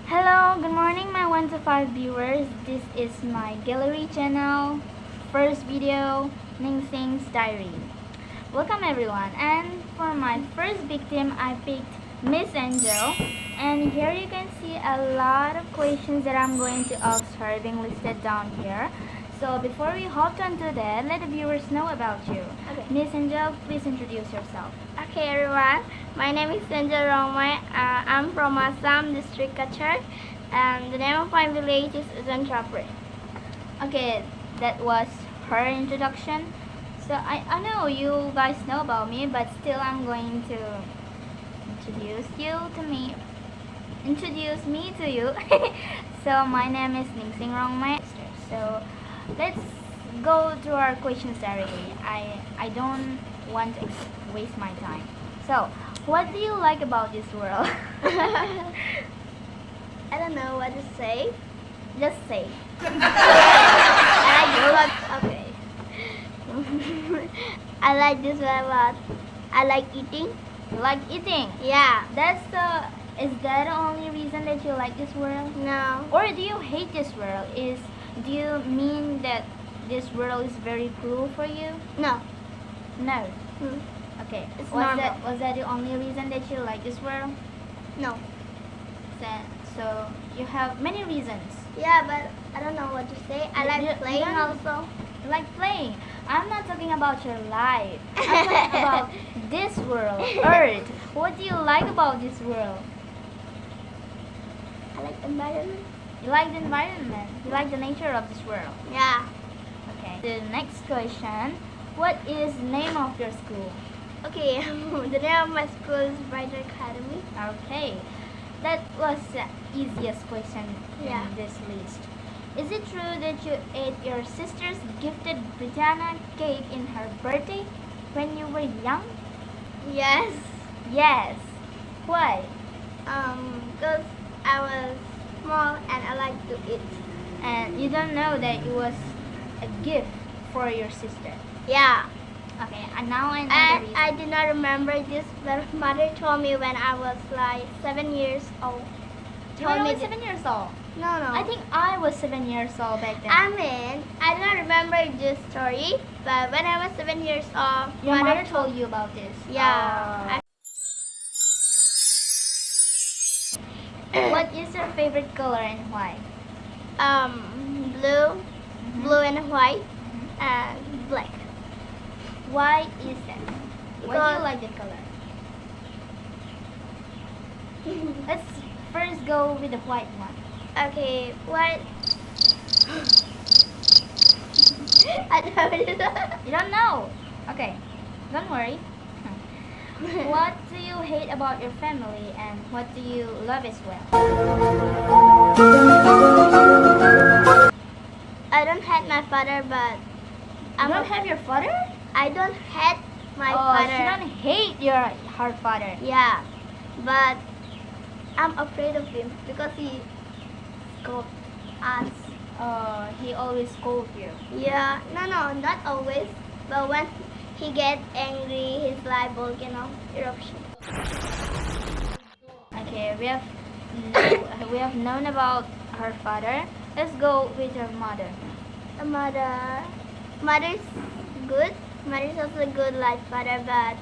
Hello, good morning my 1 to 5 viewers. This is my gallery channel, first video, Ning Sing's diary. Welcome everyone, and for my first victim I picked Miss Angel, and here you can see a lot of questions that I'm going to ask her being listed down here. So before we hop on to that, let the viewers know about you. Okay. Miss Angel, please introduce yourself. Okay everyone, my name is Angel Romai. I'm from Assam district Kachar, and the name of my village is Zantrapre. Okay, that was her introduction. So I know you guys know about me, but still I'm going to introduce me to you. So my name is Ningsing Rongmai. So let's go to our questions directly. I don't want to waste my time. So what do you like about this world? I don't know what to say. Just say. Okay. I like this world a lot. I like eating. You like eating? Yeah. Is that the only reason that you like this world? No. Or do you hate this world? Do you mean that this world is very cruel for you? No. No. Hmm. Okay. It's was normal. was that the only reason that you like this world? No. So you have many reasons. Yeah, but I don't know what to say. I like You playing don't- also. You like playing. I'm not talking about your life. I'm talking about this world, Earth. What do you like about this world? I like the environment. You like the environment. You like the nature of this world. Yeah. Okay. The next question. What is the name of your school? Okay, the name of my school is Brighter Academy. Okay. That was the easiest question Yeah. in this list. Is it true that you ate your sister's gifted Britannia cake in her birthday when you were young? Yes. Yes. Why? Because I was small and I like to eat. And you don't know that it was a gift for your sister. Yeah. Okay, and now I know the reason. I did not remember this, but mother told me when I was like 7 years old. You were only 7 years old. No. I think I was 7 years old back then. I mean, I do not remember this story, but when I was 7 years old, Your mother told you about this. Yeah. What is your favorite color and why? Blue, blue and white, and black. Why is that? Why do Because- you like the color? Let's first go with the white one. Okay, what? I don't know. You don't know? Okay, don't worry. What do you hate about your family and what do you love as well? I don't hate my father, but You don't have your father? I don't hate my Oh, father. she don't hate her father. Yeah, but I'm afraid of him because he scolded us. He always scolds you. Yeah, no, not always. But when he gets angry, he's like volcano eruption. Okay, we have known about her father. Let's go with her mother. The mother's good. Mother's also good like father, but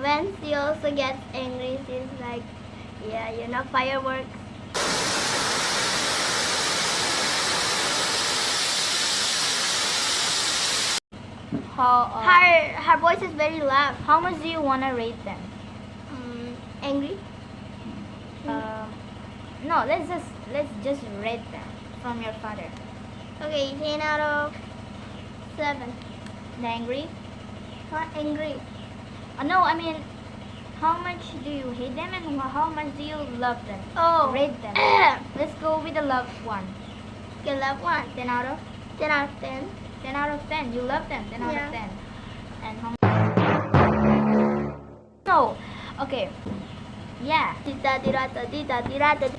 when she also gets angry, she's like, yeah, fireworks. Her voice is very loud. How much do you wanna rate them? Angry. No, let's just rate them from your father. Okay, 10 out of 7. The angry? Not angry. No, I mean, how much do you hate them and how much do you love them? Oh, Rate them. Let's go with the love one. okay, love 1. 10 out of 10 out of 10. 10 out of 10. You love them. 10 out Yeah. of 10. And how No. Okay. Yeah. Tita tirata, tita tirata.